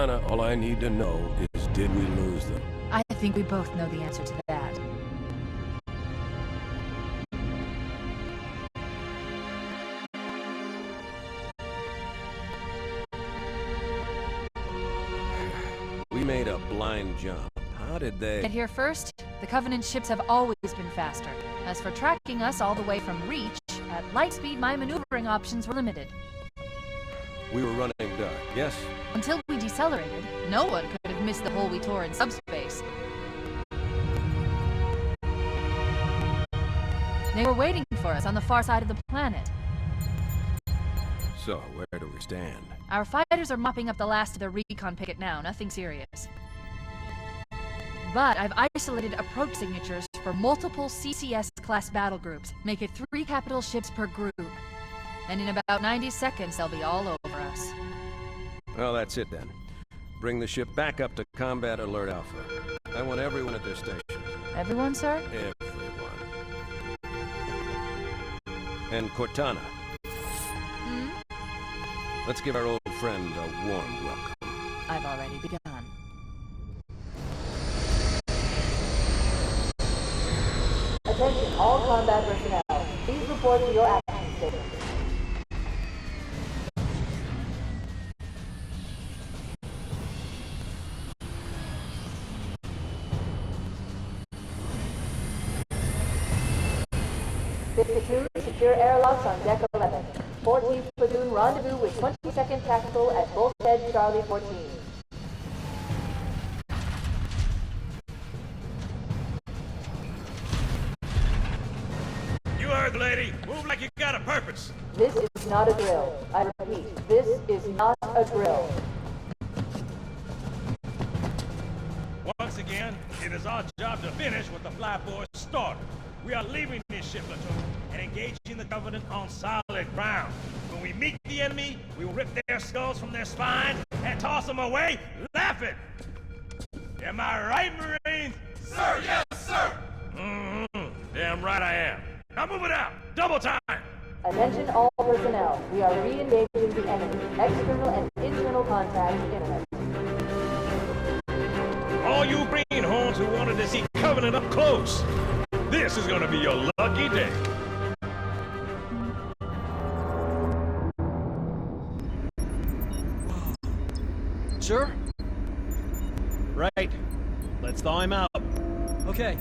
Cortana, all I need to know is, did we lose them? I think we both know the answer to that. We made a blind jump. How did they... Get here first? The Covenant ships have always been faster. As for tracking us all the way from Reach, at light speed my maneuvering options were limited. We were running dark, yes? Until we decelerated, no one could have missed the hole we tore in subspace. They were waiting for us on the far side of the planet. So, where do we stand? Our fighters are mopping up the last of the recon picket now, nothing serious. But I've isolated approach signatures for multiple CCS-class battle groups. Make it 3 capital ships per group. And in about 90 seconds, they'll be all over us. Well, that's it then. Bring the ship back up to Combat Alert Alpha. I want everyone at their station. Everyone, sir? Everyone. And Cortana. Hmm? Let's give our old friend a warm welcome. I've already begun. Attention all combat personnel. Please report to your action stations. Secure airlocks on deck 11. 14th Platoon rendezvous with 22nd Tactical at Bullhead Charlie 14. You heard the lady. Move like you got a purpose. This is not a drill. I repeat, this is not a drill. Once again, it is our job to finish what the Fly Boys started. We are leaving this ship platoon and engaging the Covenant on solid ground. When we meet the enemy, we will rip their skulls from their spines and toss them away, laughing. Am I right, Marines? Sir, yes, sir! Damn right I am. Now move it out! Double time! Attention all personnel. We are re-engaging the enemy. External and internal contact imminent. All you greenhorns who wanted to see Covenant up close, this is gonna be your lucky day. Sure? Right. Let's thaw him out. Okay.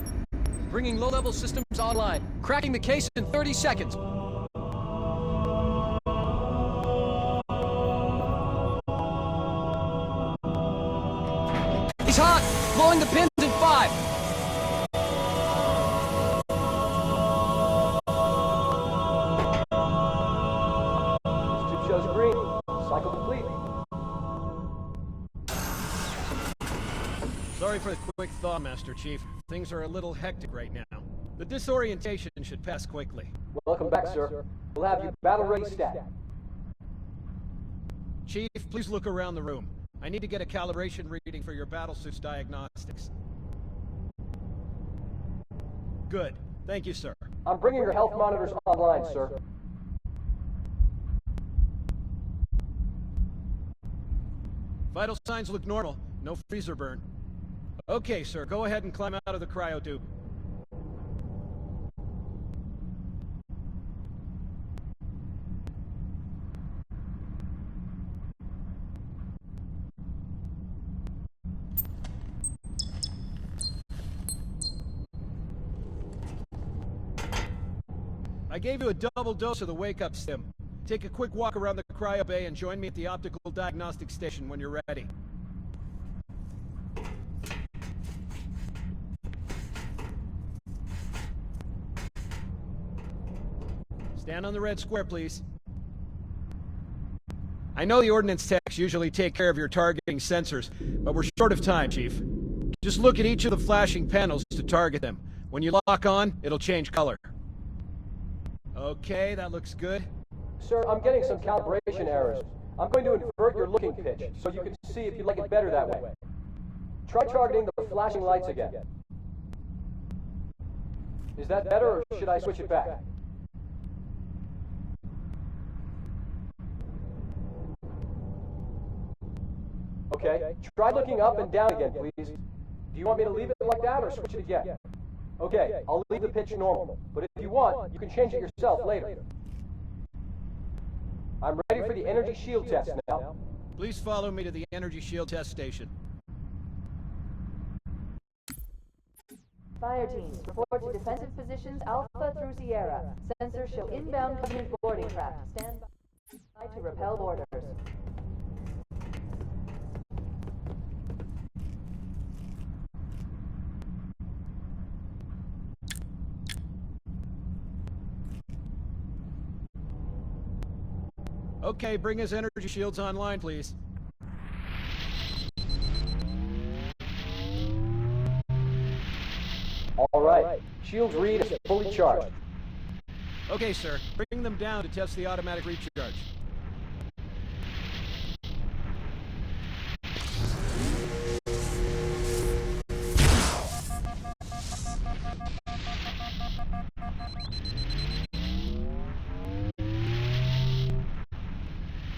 Bringing low-level systems online. Cracking the case in 30 seconds. He's hot! Blowing the pins in 5! Tube shows green. Cycle complete. Sorry for the quick thaw, Master Chief. Things are a little hectic right now. The disorientation should pass quickly. Welcome back, sir. We'll have you battle-ready stat. Chief, please look around the room. I need to get a calibration reading for your battlesuit's diagnostics. Good. Thank you, sir. I'm bringing your health monitors online, sir. Vital signs look normal. No freezer burn. Okay, sir. Go ahead and climb out of the cryotube. I gave you a double dose of the wake-up stim. Take a quick walk around the cryo bay and join me at the optical diagnostic station when you're ready. Stand on the red square, please. I know the ordnance techs usually take care of your targeting sensors, but we're short of time, Chief. Just look at each of the flashing panels to target them. When you lock on, it'll change color. Okay, that looks good. Sir, I'm getting some calibration errors. I'm going to invert your looking pitch, so you can see if you like it better that way. Try targeting the flashing lights again. Is that better, or should I switch it back? Okay? Try looking up and down again, please. Do you want me to leave it like that or switch it again? Okay, I'll leave the pitch normal, but if you want, you can change it yourself later. I'm ready for the energy shield test now. Please follow me to the energy shield test station. Fire teams, report to defensive positions Alpha through Sierra. Sensors show inbound Covenant boarding craft. Stand by to repel boarders. Okay, bring his energy shields online, please. All right. Shields read is fully charged. Okay, sir. Bring them down to test the automatic recharge.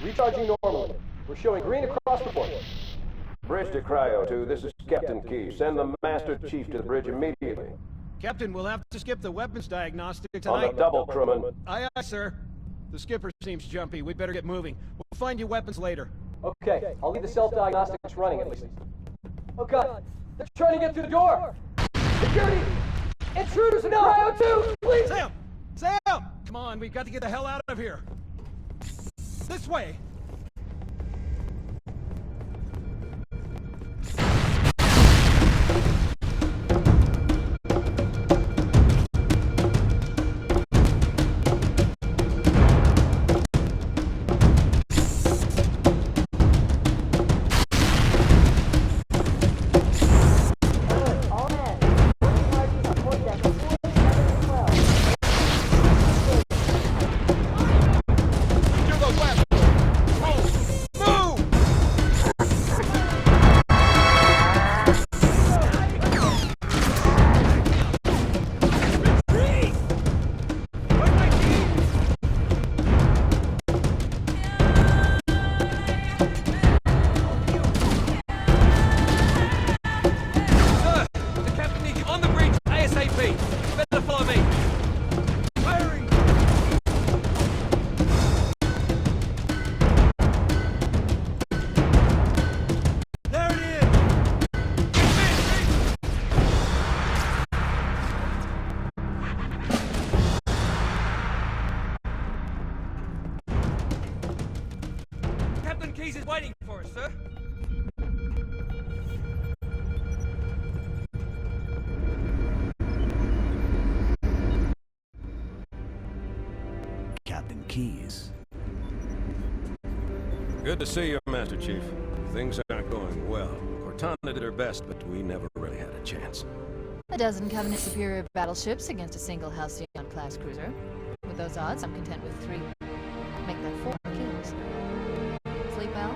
Recharging normally. We're showing green across the board. Bridge to Cryo 2, this is Captain Key. Send the Master Chief to the bridge immediately. Captain, we'll have to skip the weapons diagnostic On tonight. the double, crewman. Aye, aye, sir. The skipper seems jumpy. We better get moving. We'll find you weapons later. Okay, I'll leave the self-diagnostics running at least. Oh god, they're trying to get through the door! Security! Intruders in Cryo 2! Please! Sam! Sam! Come on, we've got to get the hell out of here. This way! All men, boarding parties on port deck 4, 7, and 12. The captain needs you on the bridge, ASAP. Better follow me. Firing! There it is! Captain Keyes is waiting for us, sir. Captain Keyes. Good to see you, Master Chief. Things aren't going well. Cortana did her best, but we never really had a chance. A dozen Covenant superior battleships against a single Halcyon-class cruiser. With those odds, I'm content with 3. Make that 4 kills. Sleep well?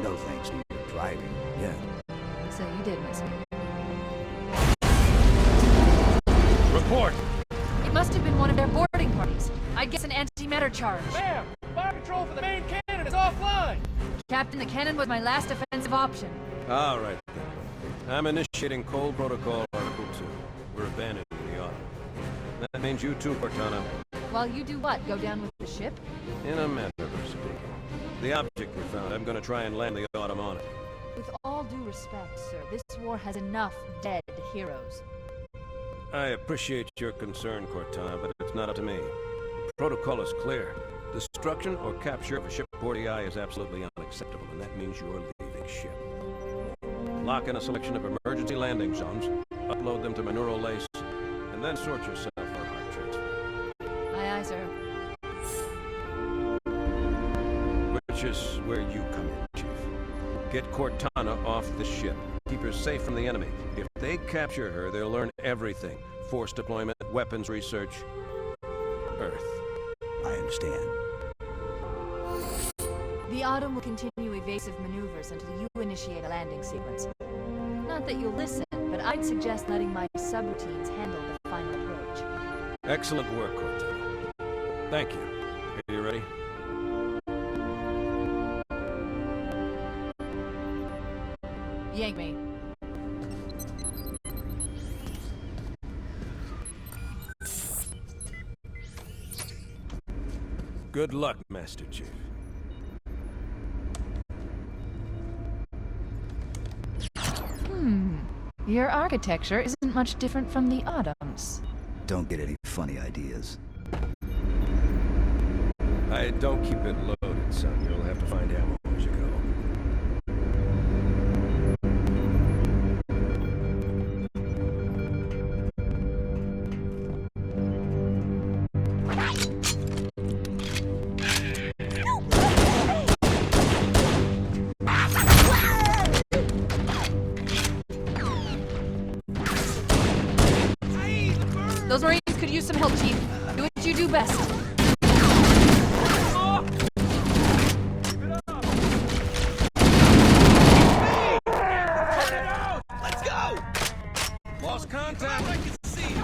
No thanks to your driving. Yeah. So you did miss me. Report! It must have been one of their boarding parties. I'd guess an antimatter charge. Ma'am! Fire control for the main cannon is offline! Captain, the cannon was my last offensive option. All right, then. I'm initiating Cold Protocol Article 2. We're abandoning the Autumn. That means you too, Cortana. While you do what? Go down with the ship? In a manner of speaking. The object we found, I'm gonna try and land the Autumn on it. With all due respect, sir, this war has enough dead heroes. I appreciate your concern, Cortana, but it's not up to me. The protocol is clear. Destruction or capture of a shipboard EI is absolutely unacceptable, and that means you're leaving ship. Lock in a selection of emergency landing zones, upload them to my neural lace, and then sort yourself for a heart transfer. Aye, aye, sir. Which is where you come in, Chief. Get Cortana off the ship. Keep her safe from the enemy. If they capture her, they'll learn everything. Force deployment, weapons research, Earth. I understand. The Autumn will continue evasive maneuvers until you initiate a landing sequence. Not that you'll listen, but I'd suggest letting my subroutines handle the final approach. Excellent work, Cortana. Thank you. Are you ready? Yank me. Good luck, Master Chief. Your architecture isn't much different from the Autumn's. Don't get any funny ideas. I don't keep it loaded, son. You'll have to find ammo as you go. Those Marines could use some help, Chief. Do what you do best. Lost contact. I can see you.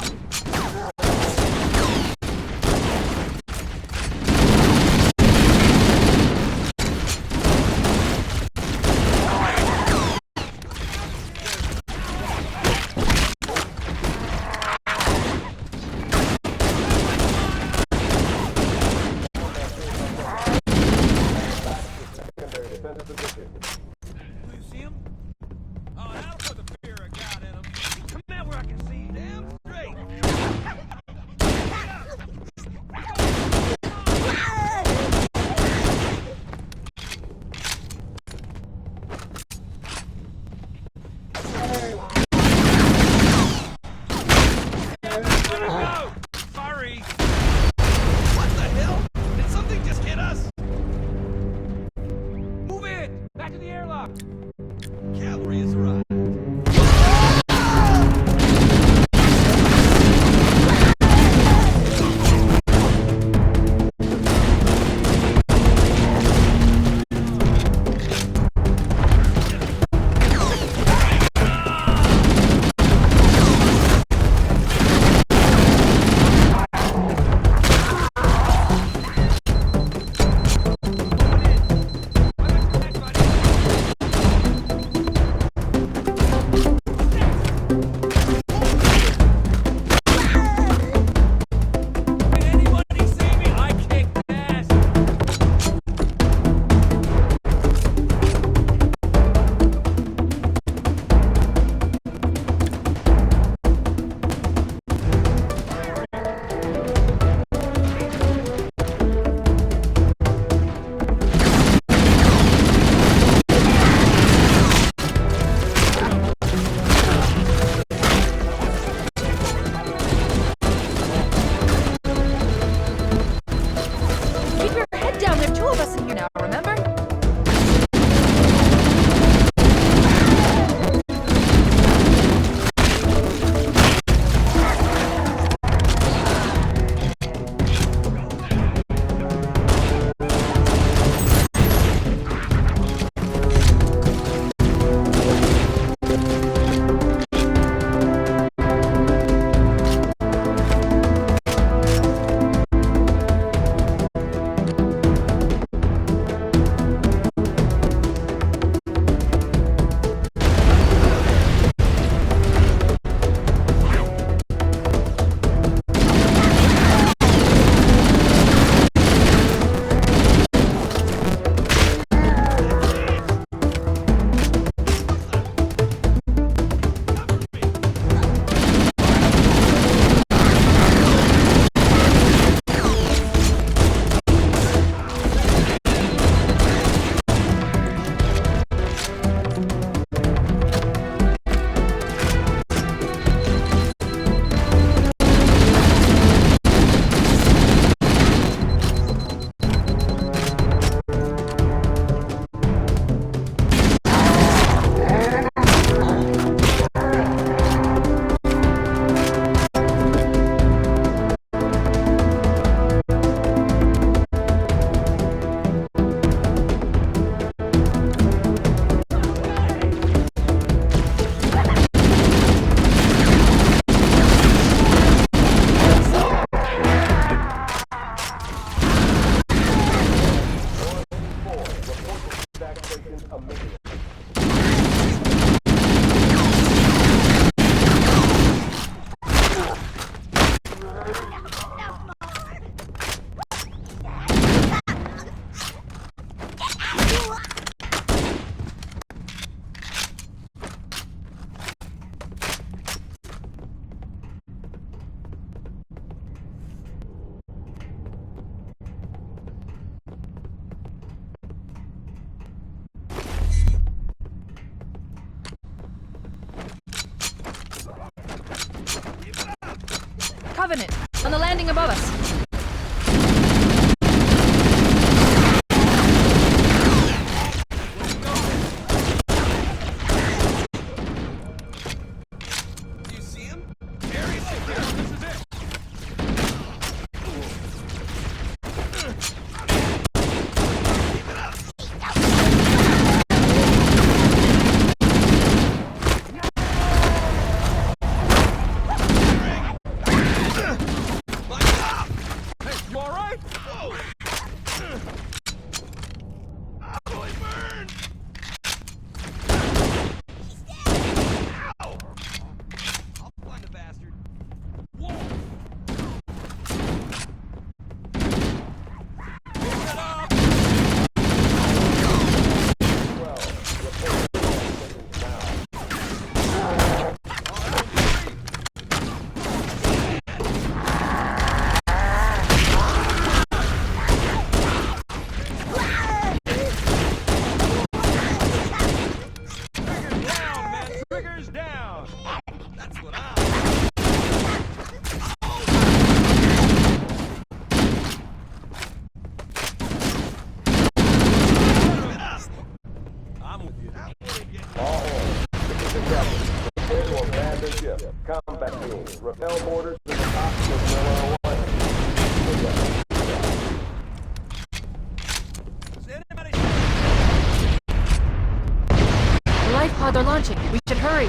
Cavalry has arrived. Covenant, on the landing above us. Combat teams, repel mortars to the top of Miller Away. The life pods are launching. We should hurry.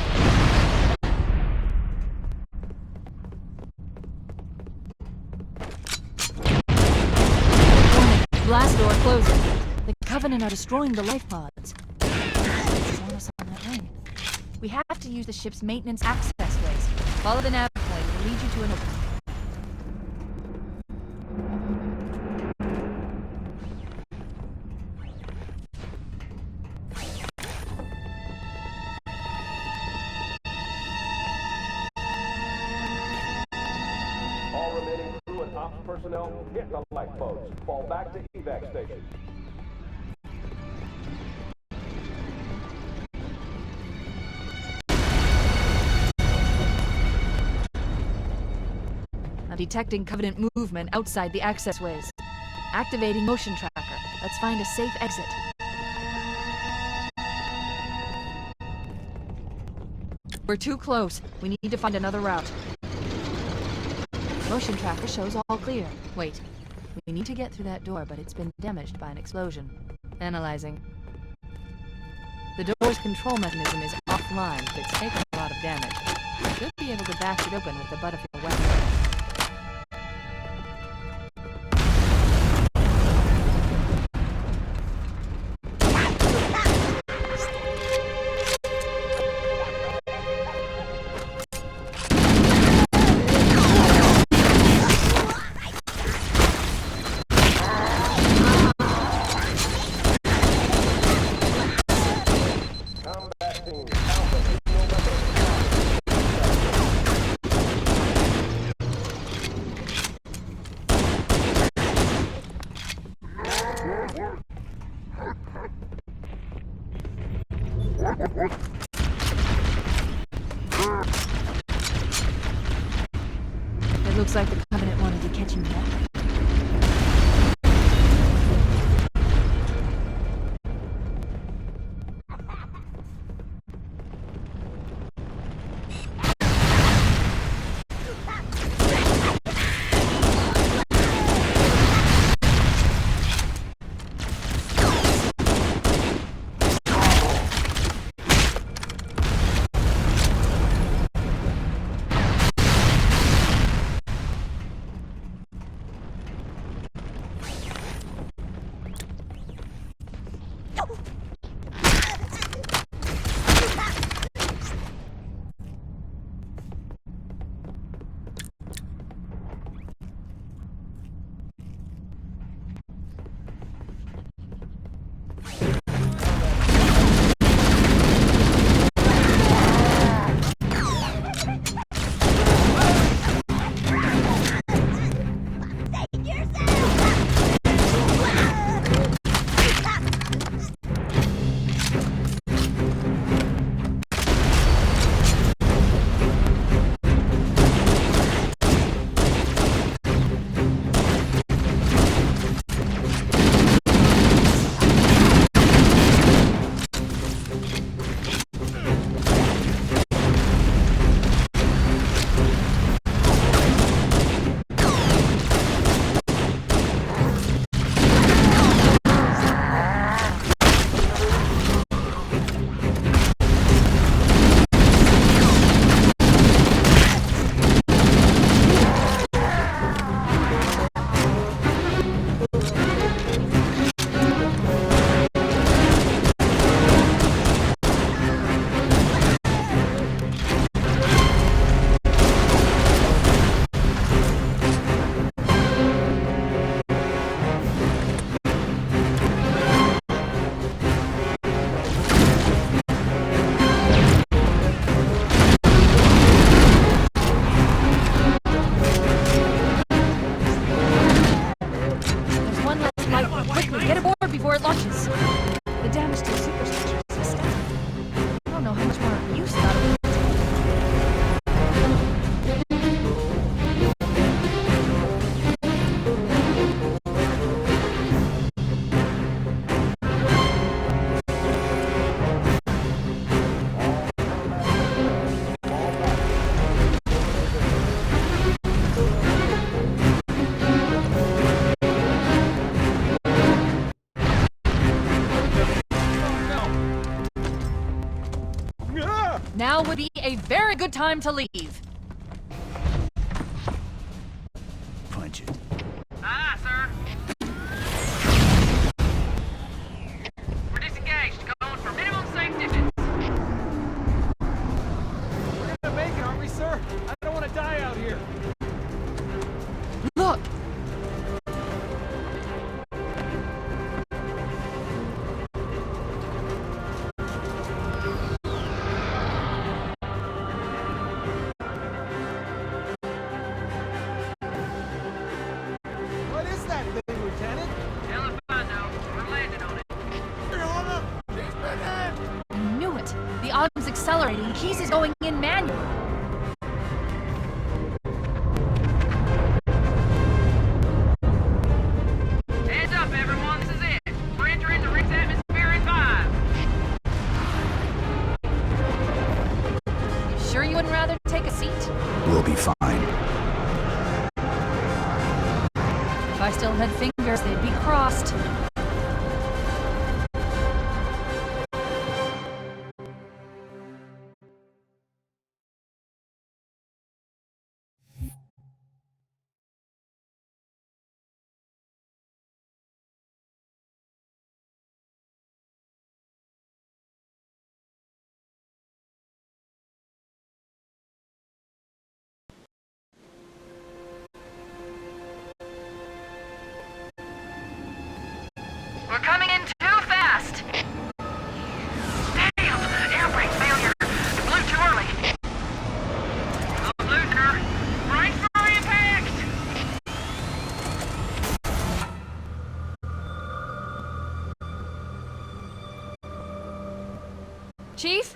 Warning, blast door closing. The Covenant are destroying the life pods. It's on us on that ring. We have to use the ship's maintenance access ways. Follow the nav point. It will lead you to an open. All remaining crew and ops personnel hit the lifeboats. Fall back to evac station. I'm detecting Covenant movement outside the access ways. Activating motion tracker. Let's find a safe exit. We're too close. We need to find another route. Motion tracker shows all clear. Wait. We need to get through that door, but it's been damaged by an explosion. Analyzing. The door's control mechanism is offline, but it's taken a lot of damage. Should be able to bash it open with the butt of your weapon. It looks like the Covenant wanted to catch him back. Now would be a very good time to leave. Punch it. Aye, sir. We're disengaged. Going for minimum safe distance. We're gonna make it, aren't we, sir? I don't want to die out here. Look! What is that thing, Lieutenant? Hell if I know. We're landing on it. I knew it! The Autumn's accelerating. Keys is going in manual. Hands up, everyone. This is it. We're entering the Rick's atmosphere in 5. You sure you wouldn't rather take a seat? We'll be fine. If I still had fingers, they'd be crossed. We're coming in too fast. Damn! Air brake failure. Blew too early. I'm losing her. Brace for impact! Chief?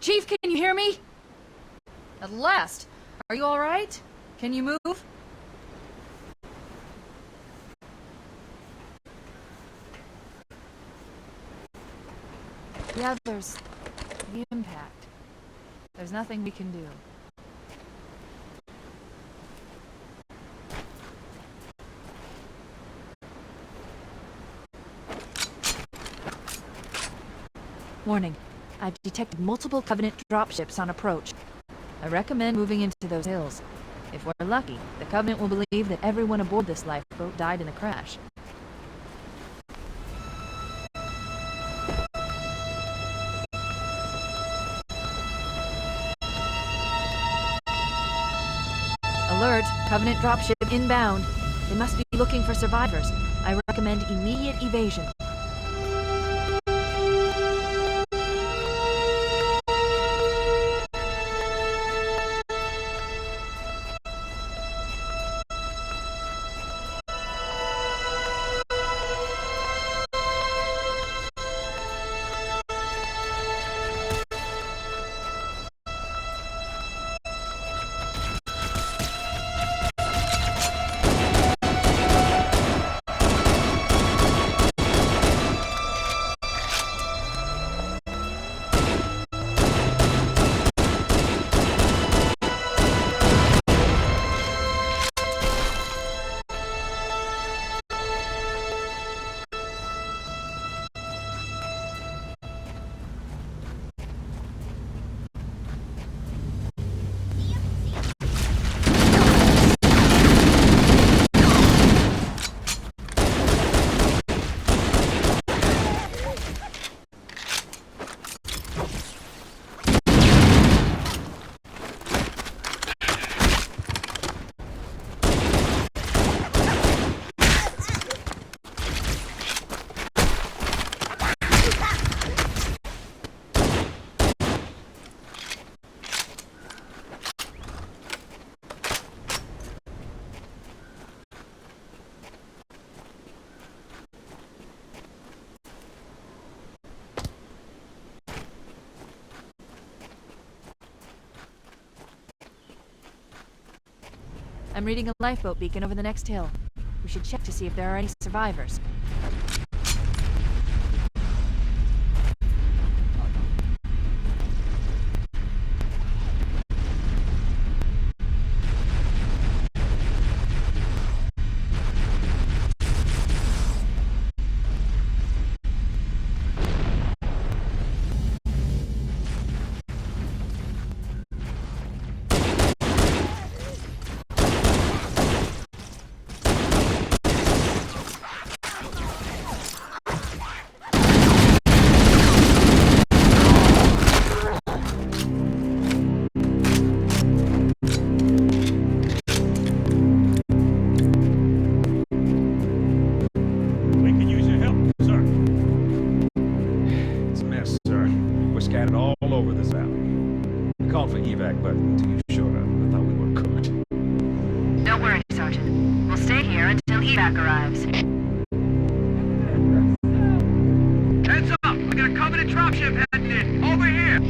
Chief, can you hear me? At last. Are you alright? Can you move? Yeah, there's the impact. There's nothing we can do. Warning. I've detected multiple Covenant dropships on approach. I recommend moving into those hills. If we're lucky, the Covenant will believe that everyone aboard this lifeboat died in the crash. Alert! Covenant dropship inbound. They must be looking for survivors. I recommend immediate evasion. I'm reading a lifeboat beacon over the next hill. We should check to see if there are any survivors. call for evac button until you showed up. I thought we were cooked. Don't worry, Sergeant. We'll stay here until evac arrives. Heads up! We got a Covenant dropship heading in. Over here!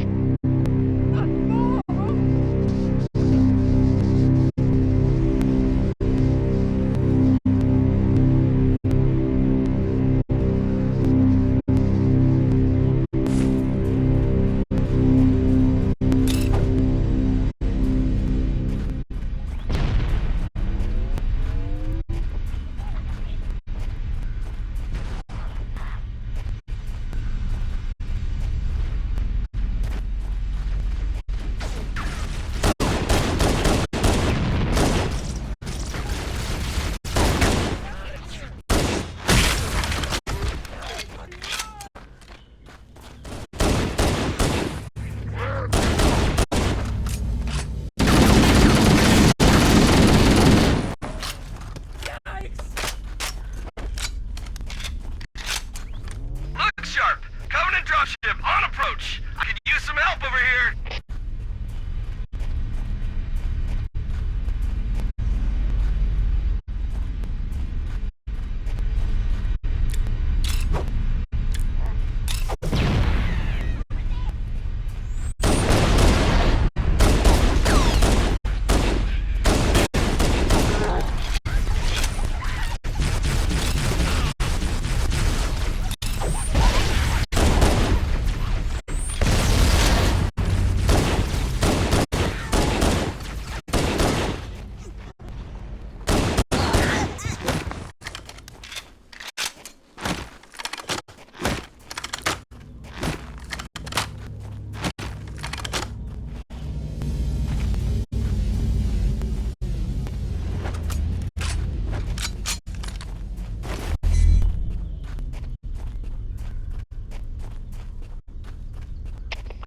Look sharp! Covenant dropship on approach! I could use some help over here!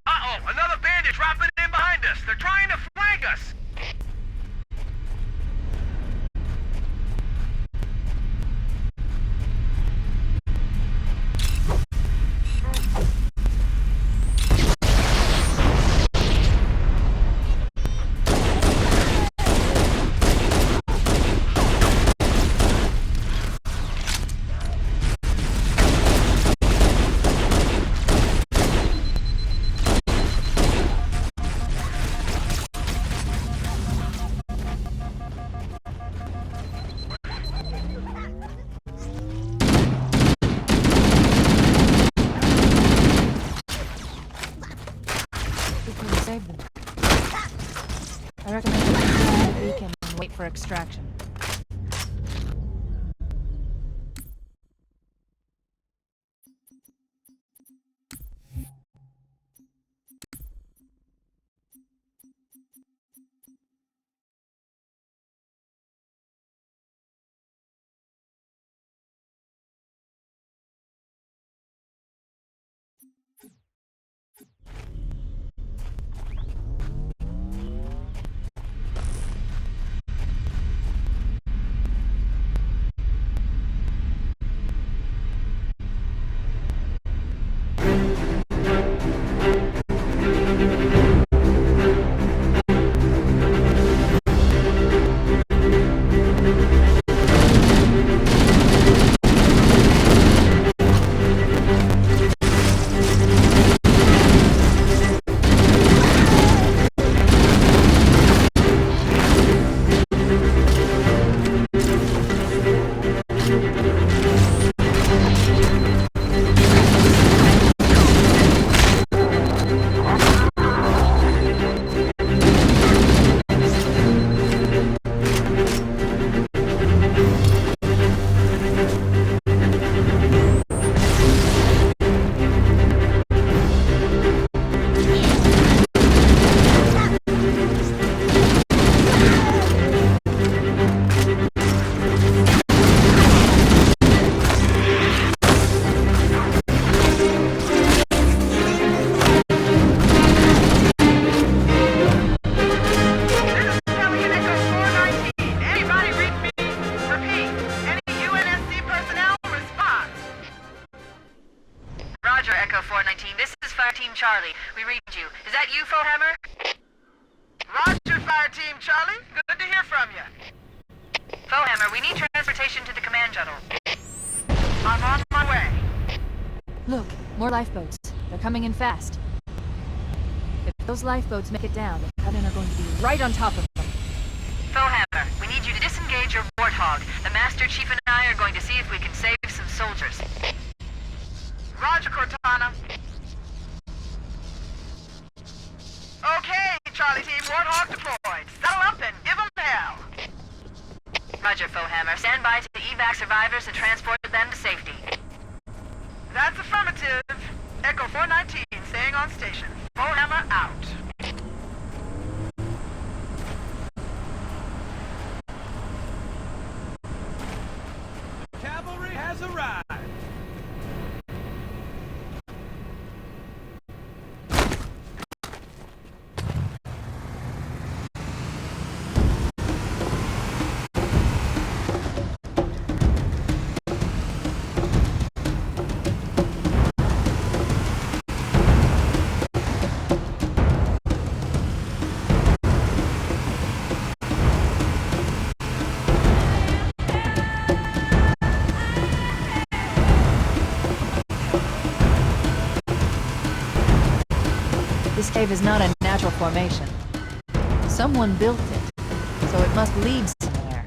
Uh-oh! Another bandit dropping in behind us! They're trying to flank us! We could have saved them. I recommend you go to the beacon and wait for extraction. Fire Team Charlie. Good to hear from you. Foehammer, we need transportation to the command shuttle. I'm on my way. Look, more lifeboats. They're coming in fast. If those lifeboats make it down, the Covenant are going to be right on top of them. Foehammer, we need you to disengage your Warthog. The Master Chief and I are going to see if we can save some soldiers. Roger, Cortana. Okay, Charlie Team, Warthog deployed. Settle up and give them hell. Roger, Foehammer. Stand by to evac survivors and transport them to safety. That's affirmative. Echo 419, staying on station. Foehammer out. Cavalry has arrived. This cave is not a natural formation. Someone built it, so it must lead somewhere.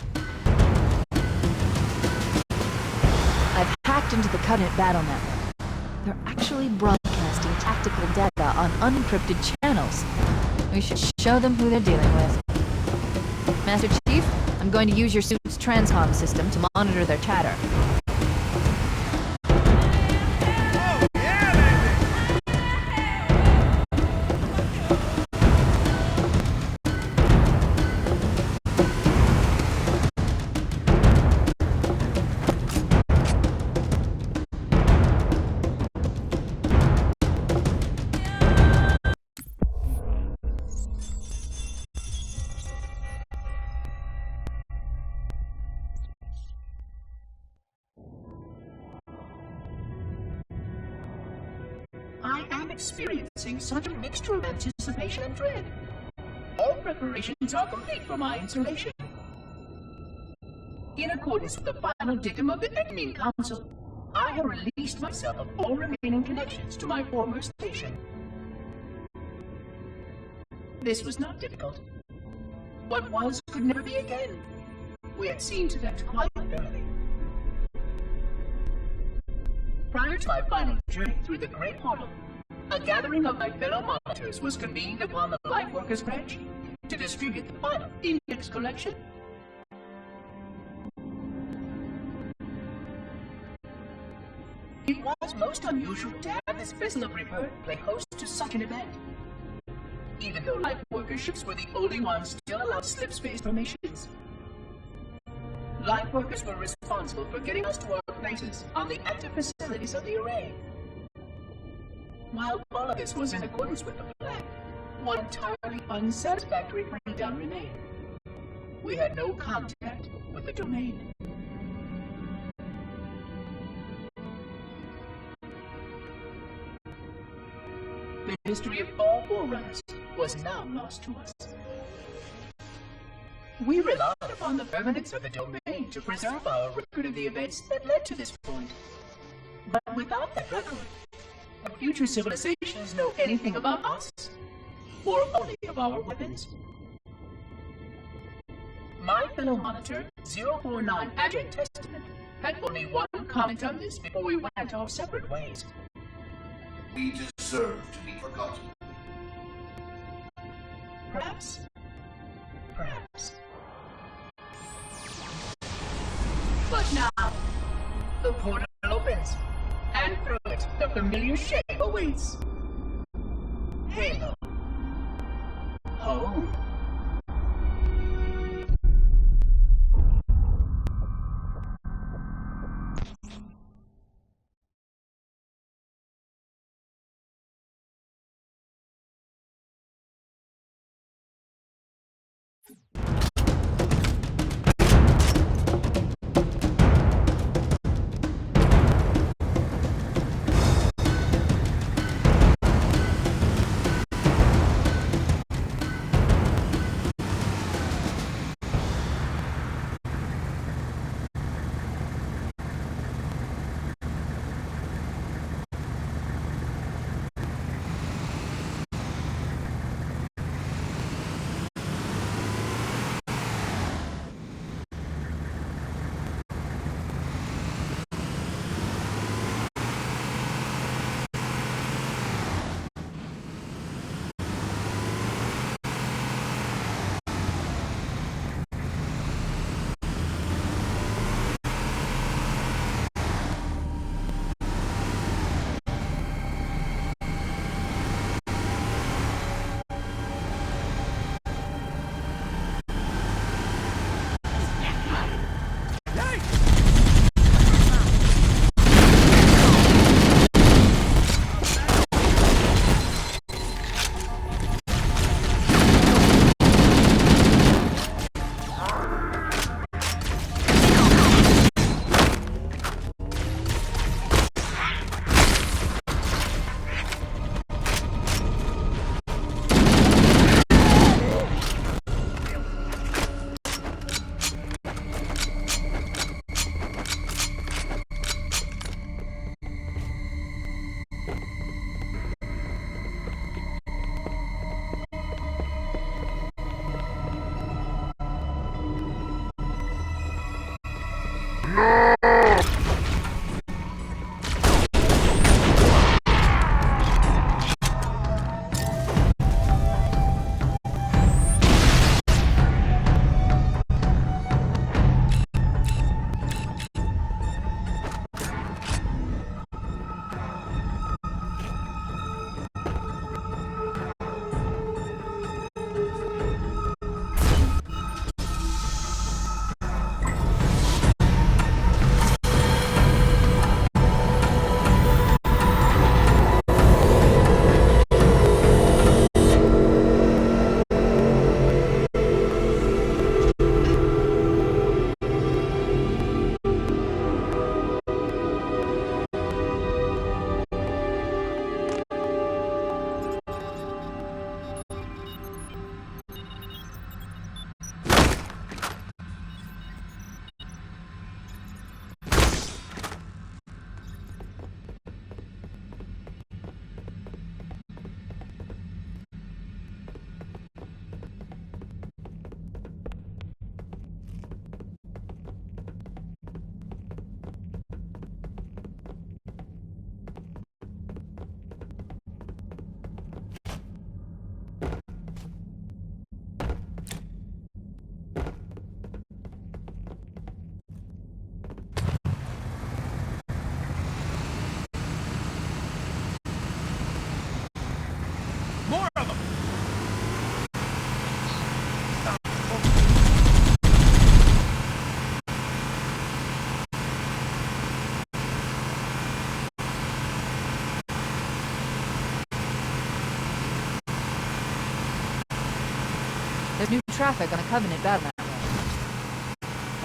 I've hacked into the Covenant battle network. They're actually broadcasting tactical data on unencrypted channels. We should show them who they're dealing with. Master Chief, I'm going to use your suit's transcom system to monitor their chatter. I am experiencing such a mixture of anticipation and dread. All preparations are complete for my installation. In accordance with the final dictum of the Admin Council, I have released myself of all remaining connections to my former station. This was not difficult. What was could never be again. We had seen to that quite early. Prior to my final journey through the Great Portal, a gathering of my fellow monitors was convened upon the Lightworkers branch to distribute the final index collection. It was most unusual to have this vessel of rebirth play host to such an event. Even though Lightworker ships were the only ones still allowed slip-space formations. Lightworkers were responsible for getting us to our places on the active facilities of the array. While all of this was in accordance with the plan, one entirely unsatisfactory breakdown remained. We had no contact with the domain. The history of all Forerunners was now lost to us. We relied upon the permanence of the domain to preserve our record of the events that led to this point. But without that record, the future civilizations know anything about us, or only of our weapons. My fellow monitor, 049 Adjunct Testament, had only one comment on this before we went our separate ways. We deserve to be forgotten. Perhaps. Perhaps. But now, the portal opens, and through it, the familiar shape awaits. Halo. Home. More of them! There's new traffic on the Covenant battle network.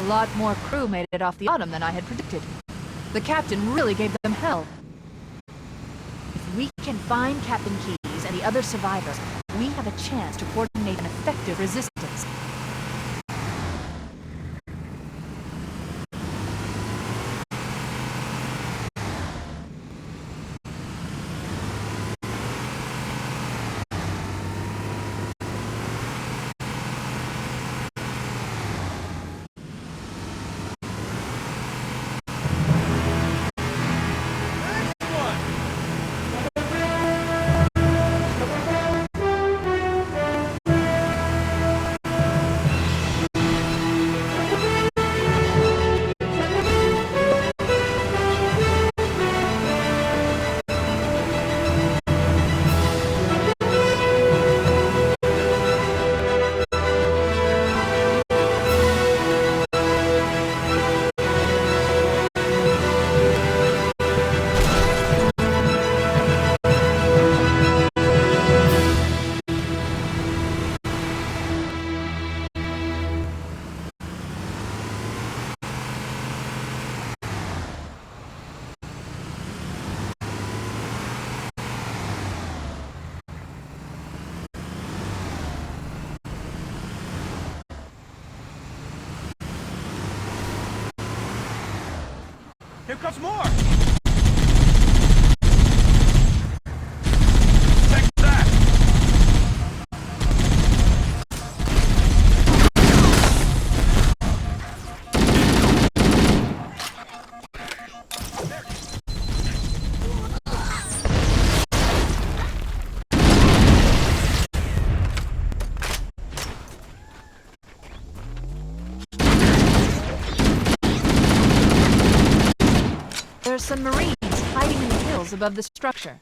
A lot more crew made it off the Autumn than I had predicted. The captain really gave them hell. If we can find Captain Keyes and the other survivors, we have a chance to coordinate an effective resistance. Here comes more! There are some Marines hiding in the hills above the structure.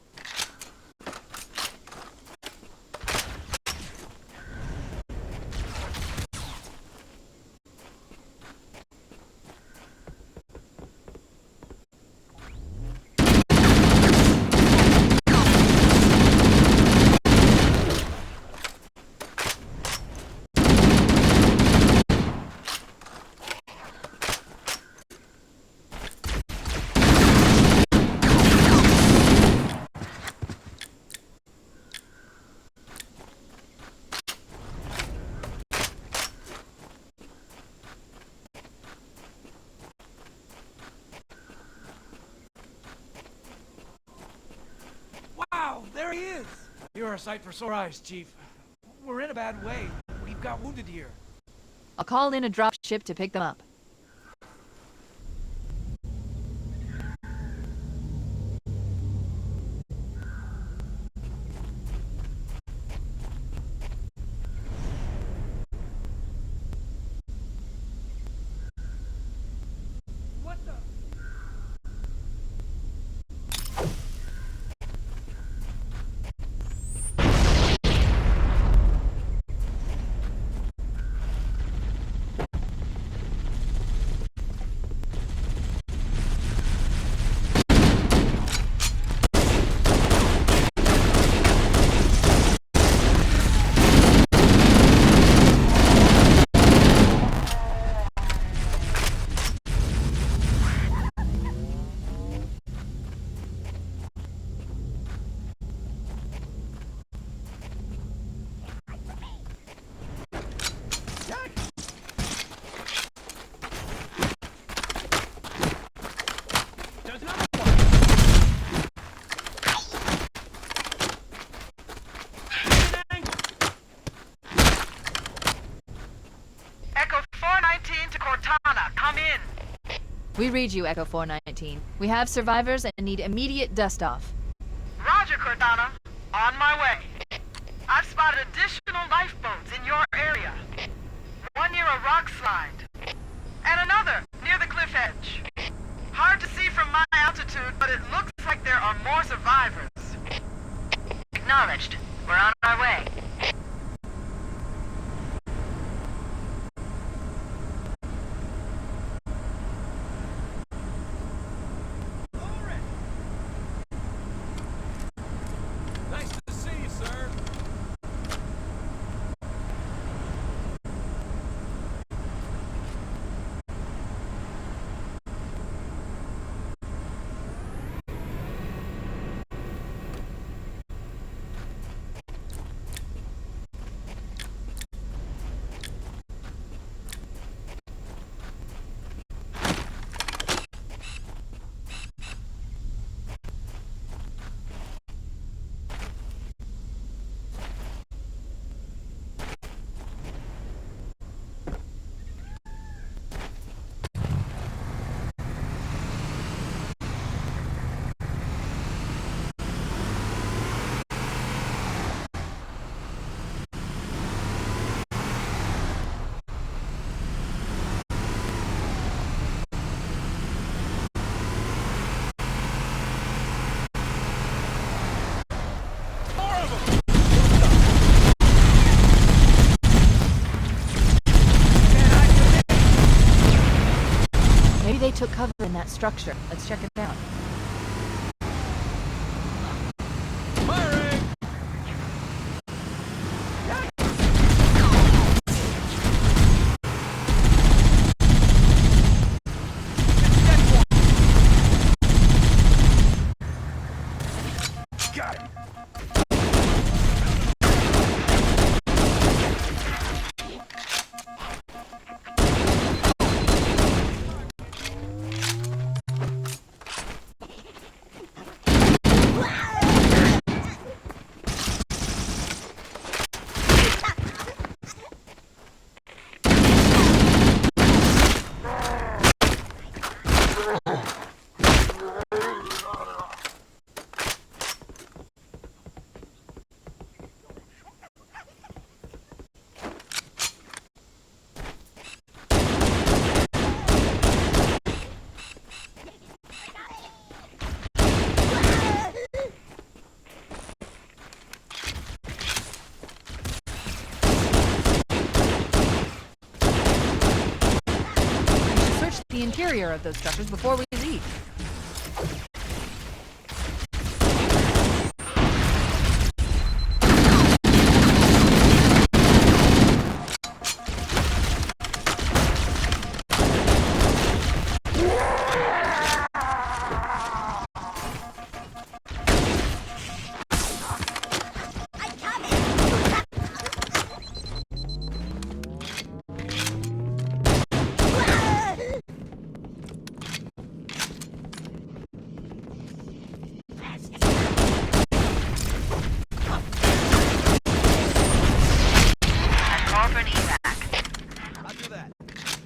Wow, there he is! You're a sight for sore eyes, Chief. We're in a bad way. We've got wounded here. I'll call in a dropship to pick them up. Come in. We read you, Echo 419. We have survivors and need immediate dust-off. Roger, Cortana. On my way. I've spotted additional lifeboats in your area. One near a rock slide. And another near the cliff edge. Hard to see from my altitude, but it looks like there are more survivors. Acknowledged. We're on our way. Nice to see you, sir. Maybe they took cover in that structure. Let's check it out. The interior of those structures before we leave.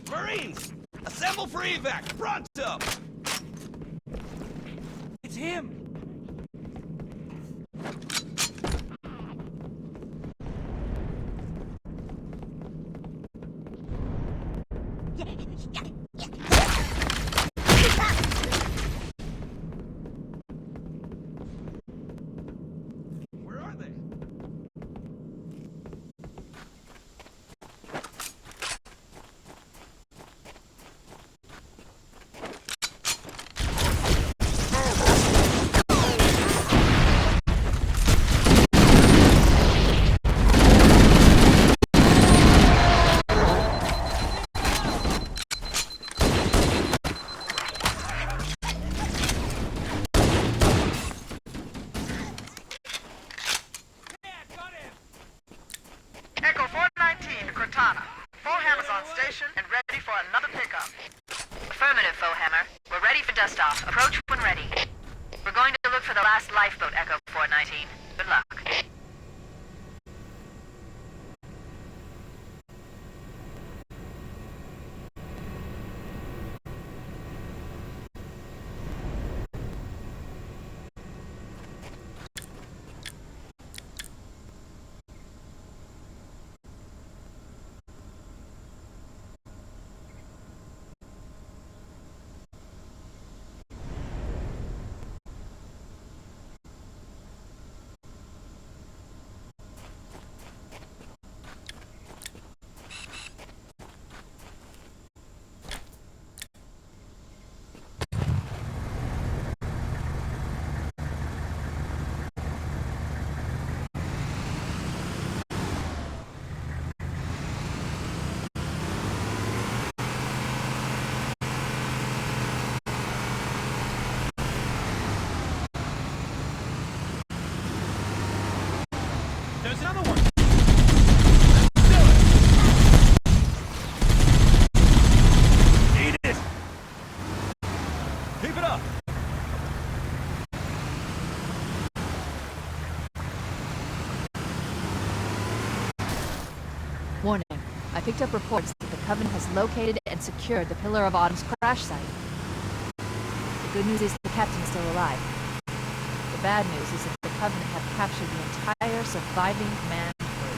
Marines! Assemble for evac! Pronto! It's him! Where are they? Echo 419 to Cortana. Foehammer's on station and ready for another pickup. Affirmative, Foehammer. We're ready for dust-off. Approach when ready. We're going to look for the last lifeboat, Echo 419. Good luck. there's another one! Eat it! Keep it up! Warning. I picked up reports that the Covenant has located and secured the Pillar of Autumn's crash site. The good news is the captain is still alive. The bad news is that the Covenant have captured the entire surviving command crew.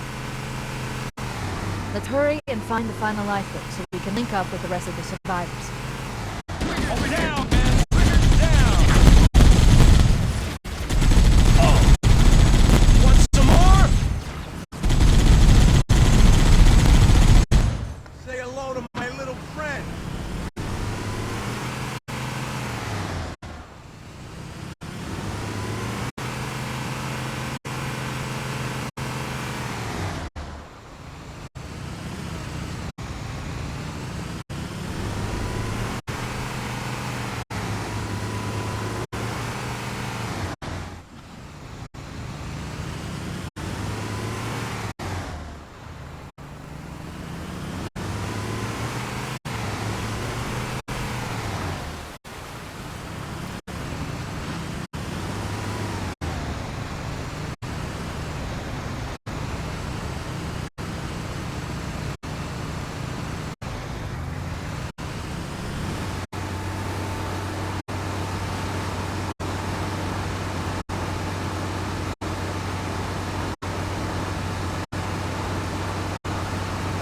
Let's hurry and find the final lifeboat so we can link up with the rest of the survivors. Over down, man! Trigger's down! Oh! Want some more? Say hello to my little friend!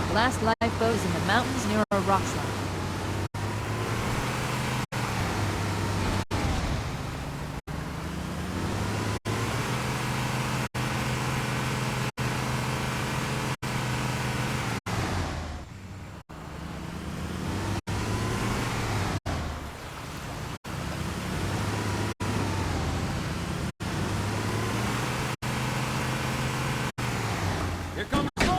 The last lifeboat is in the mountains near a rock slide. Here comes more!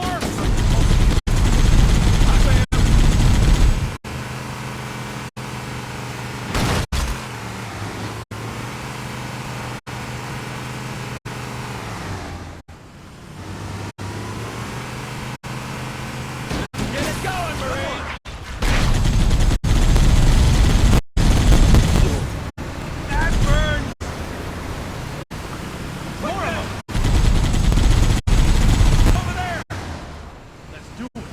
Get it going, Marine! That burns! More of them! Over there! Let's do it!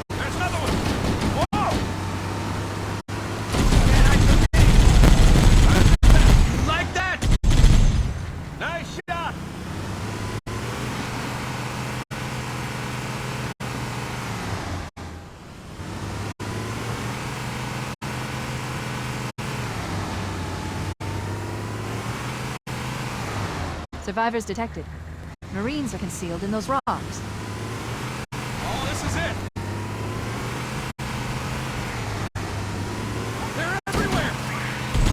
There's another one! Whoa! You like that? Nice shot! Survivors detected. Marines are concealed in those rocks. Oh, this is it! They're everywhere!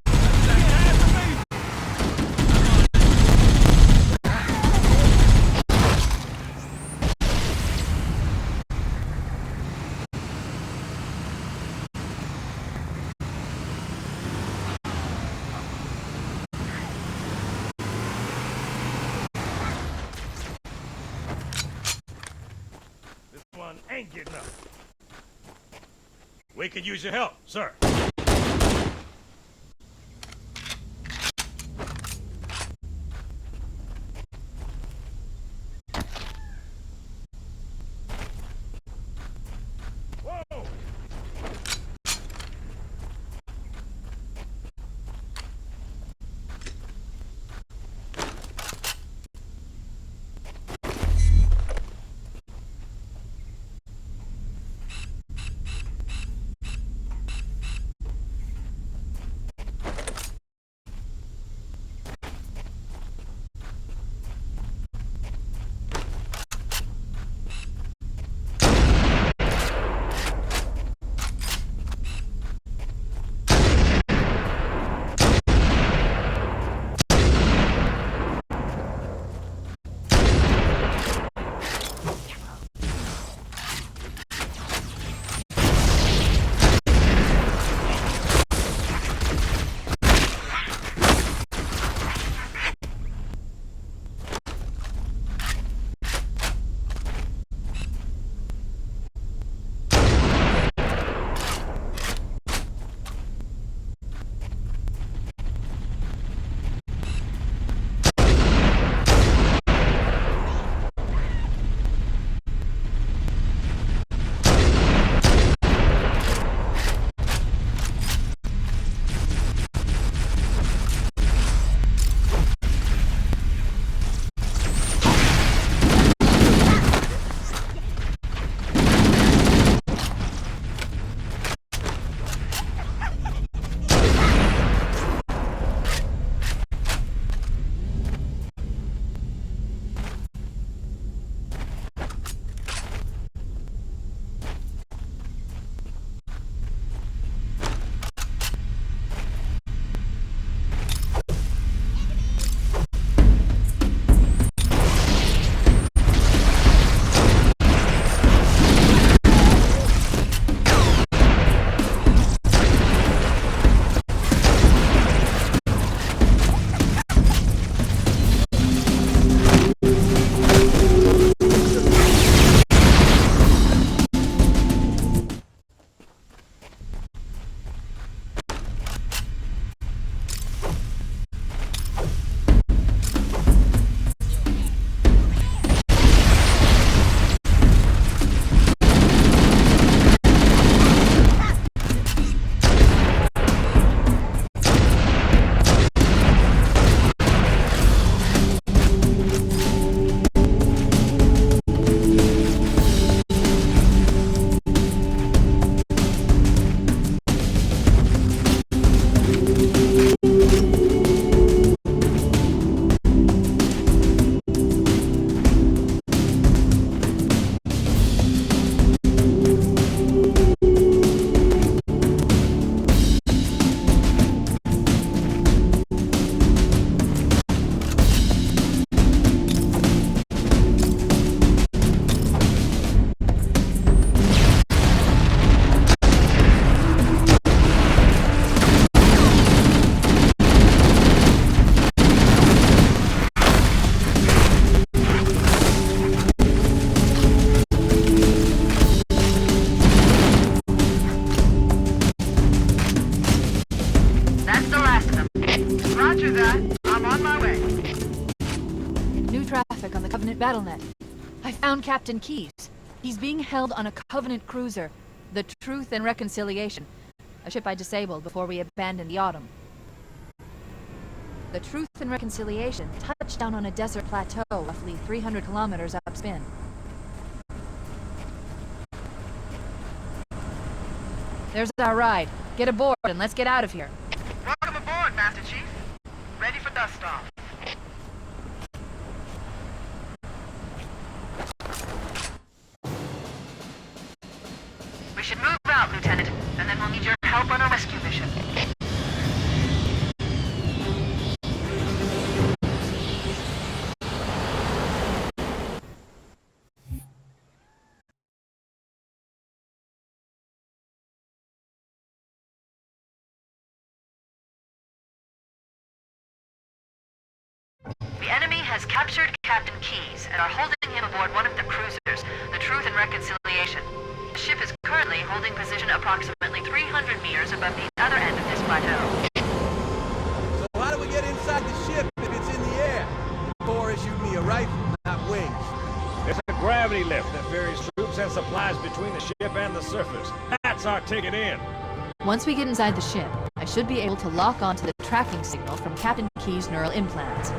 That's half of me! This one ain't getting up. We could use your help, sir. traffic on the Covenant BattleNet. I found Captain Keyes. He's being held on a Covenant cruiser, the Truth and Reconciliation, a ship I disabled before we abandoned the Autumn. The Truth and Reconciliation touched down on a desert plateau roughly 300 kilometers upspin. There's our ride. Get aboard and let's get out of here. Welcome aboard, Master Chief. Ready for dust off. We should move out, Lieutenant, and then we'll need your help on a rescue mission. The enemy has captured Captain Keyes and are holding him aboard one of the cruisers, the Truth and Reconciliation. The ship is currently holding position approximately 300 meters above the other end of this plateau. So how do we get inside the ship if it's in the air? Or issued me a rifle, not wings. There's a gravity lift that ferries troops and supplies between the ship and the surface. That's our ticket in. Once we get inside the ship, I should be able to lock onto the tracking signal from Captain Keyes' neural implants.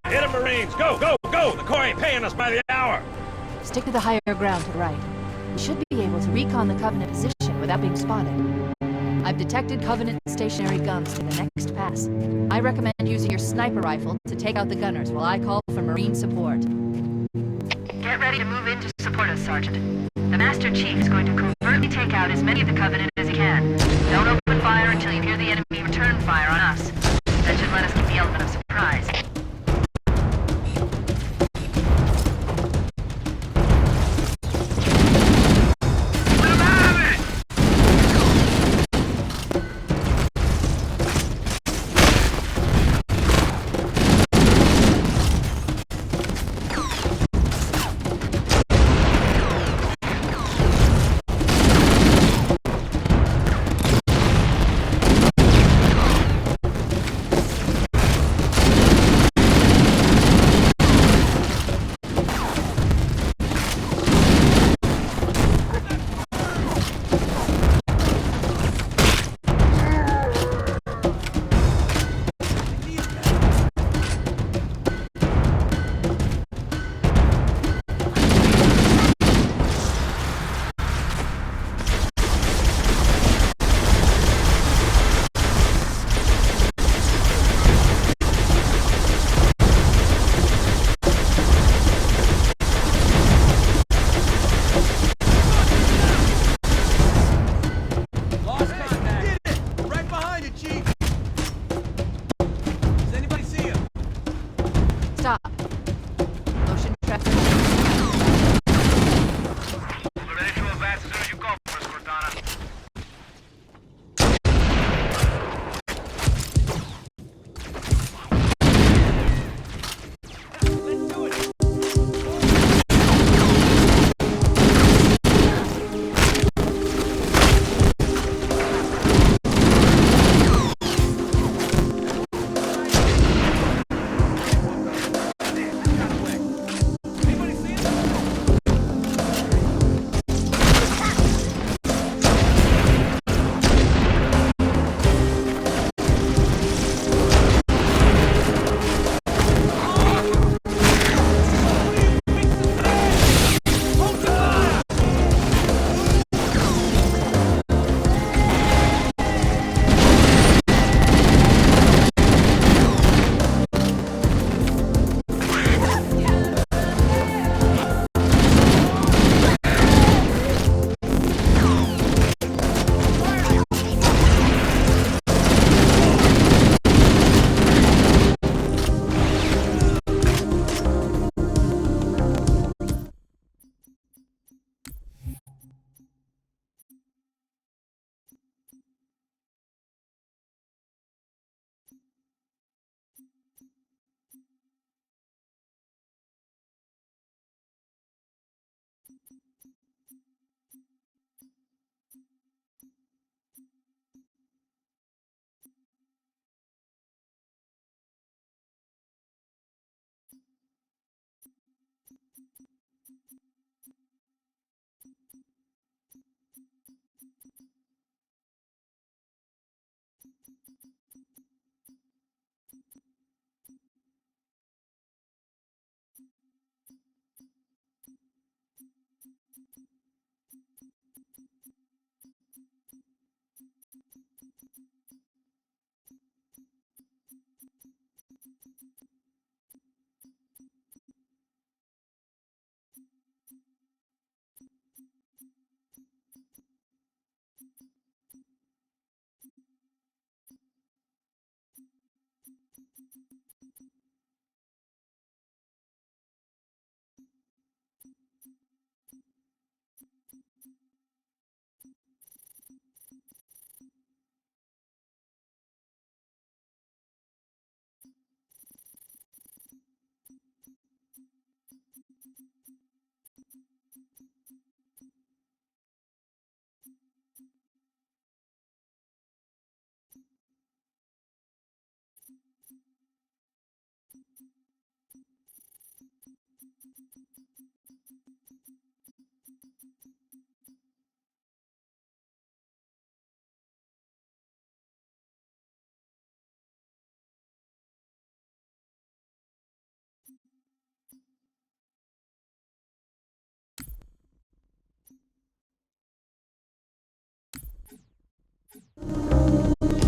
Hit 'em, Marines! Go, go, go! The Corps ain't paying us by the hour! Stick to the higher ground to the right. We should be able to recon the Covenant position without being spotted. I've detected Covenant stationary guns to the next pass. I recommend using your sniper rifle to take out the gunners while I call for Marine support. Get ready to move in to support us, Sergeant. The Master Chief is going to covertly take out as many of the Covenant as he can. Don't open fire until you hear the enemy return fire on us. That should let us keep the element of surprise.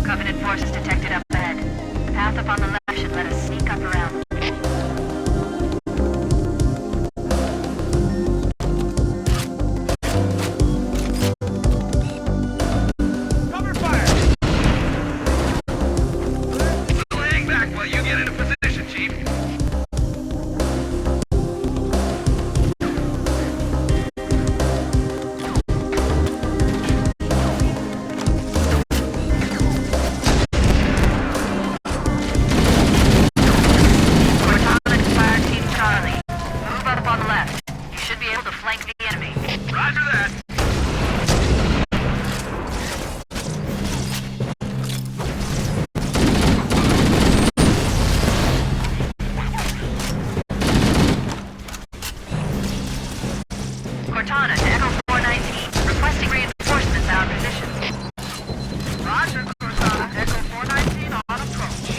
Covenant forces detected up ahead. The path up on the left should let us sneak up around them. Cover fire! We'll hang back while you get into position, Chief. Cortana to Fire Team Charlie. Move up on the left. You should be able to flank the enemy. Roger that. Cortana to Echo 419. Requesting reinforcements at our position. Roger, Cortana. Echo 419 on approach.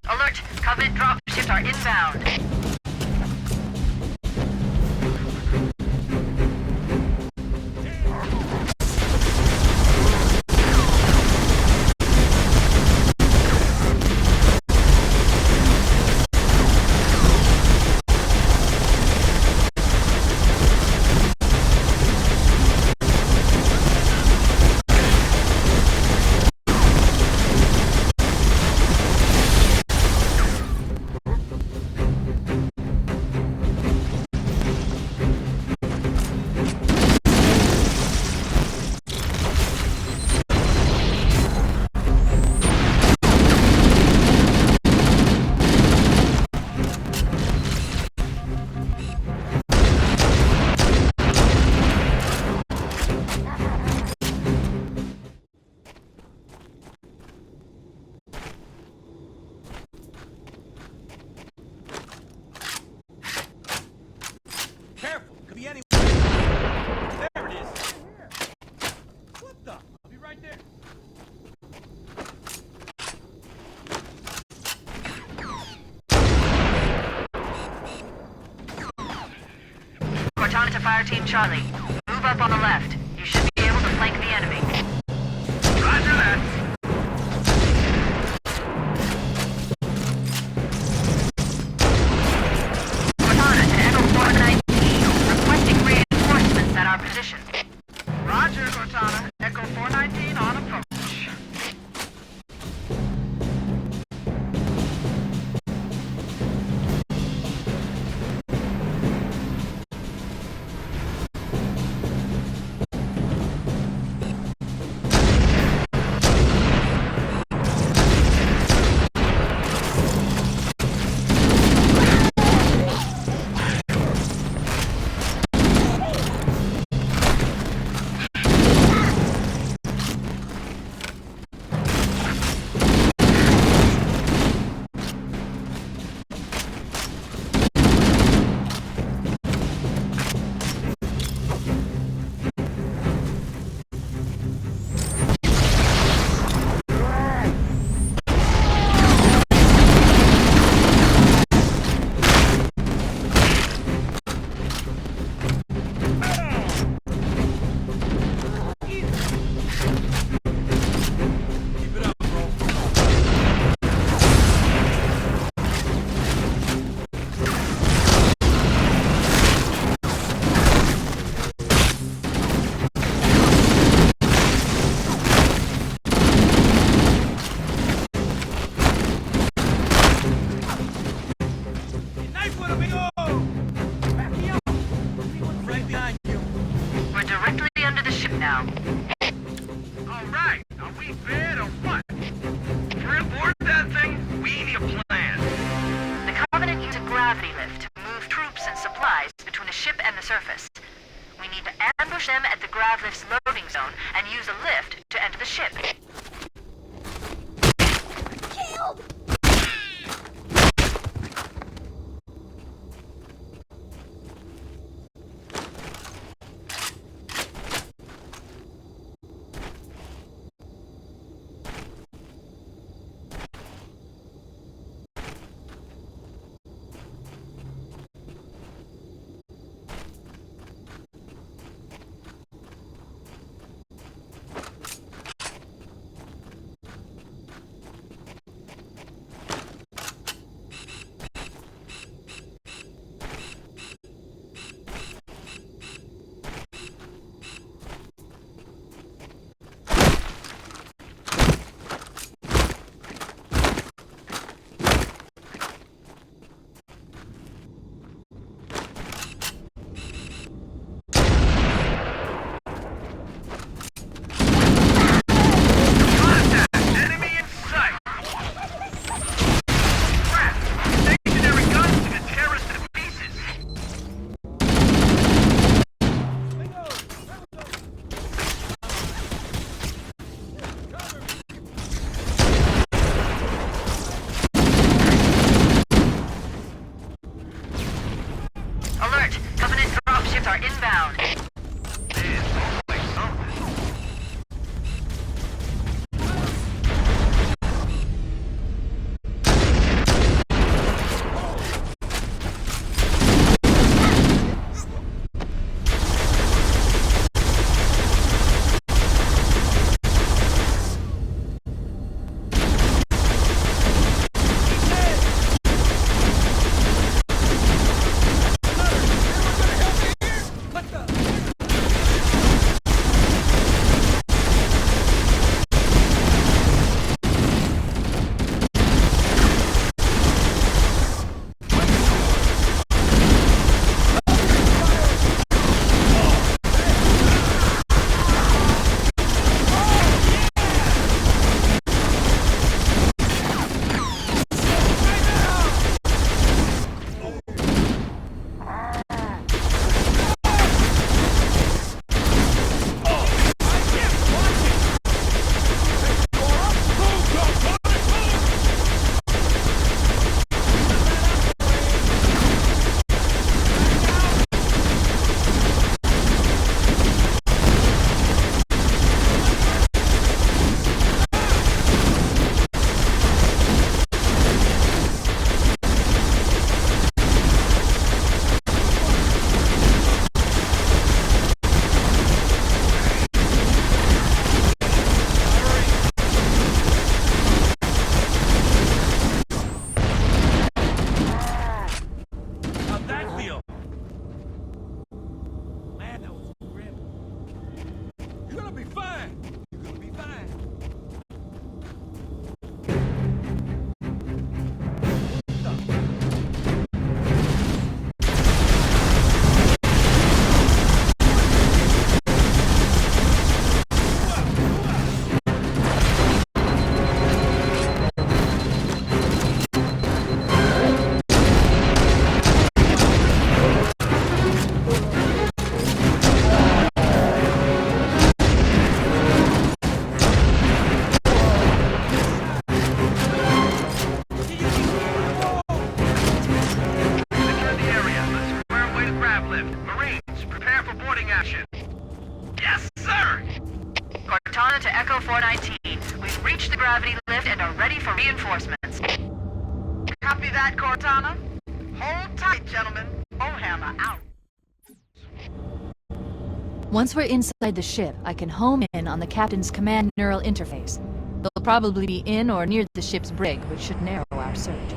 Alert! Covenant dropships are inbound. Careful, could be anyone. There it is. What the? I'll be right there. Cortana to Fire Team Charlie. Move up on the left. You should be able to flank the enemy. Roger that. Cortana to Echo 419. Requesting reinforcements at our position. Roger, Cortana. Echo 419 on approach. Alright, are we bad or what? We're aboard that thing, we need a plan. The Covenant used a gravity lift to move troops and supplies between the ship and the surface. We need to ambush them at the grav lift's loading zone and use a lift to enter the ship. Killed! gravity lift and are ready for reinforcements. Copy that, Cortana? Hold tight, gentlemen. Bullhammer out. Once we're inside the ship, I can home in on the captain's command neural interface. They'll probably be in or near the ship's brig, which should narrow our search.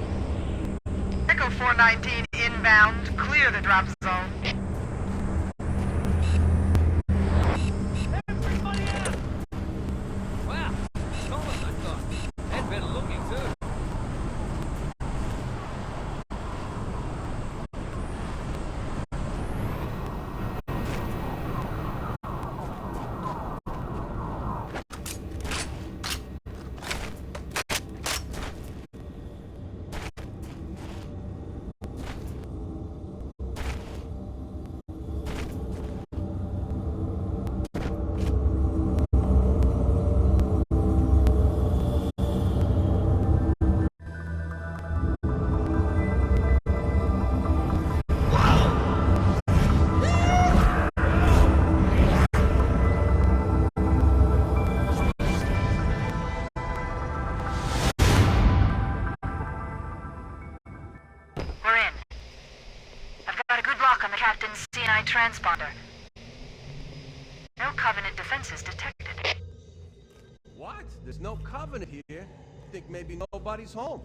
Echo 419 inbound. Clear the drop zone. Everybody out! Wow, Thomas, I thought. They'd been looking good. K9 transponder. No Covenant defenses detected. What? There's no Covenant here. I think maybe nobody's home.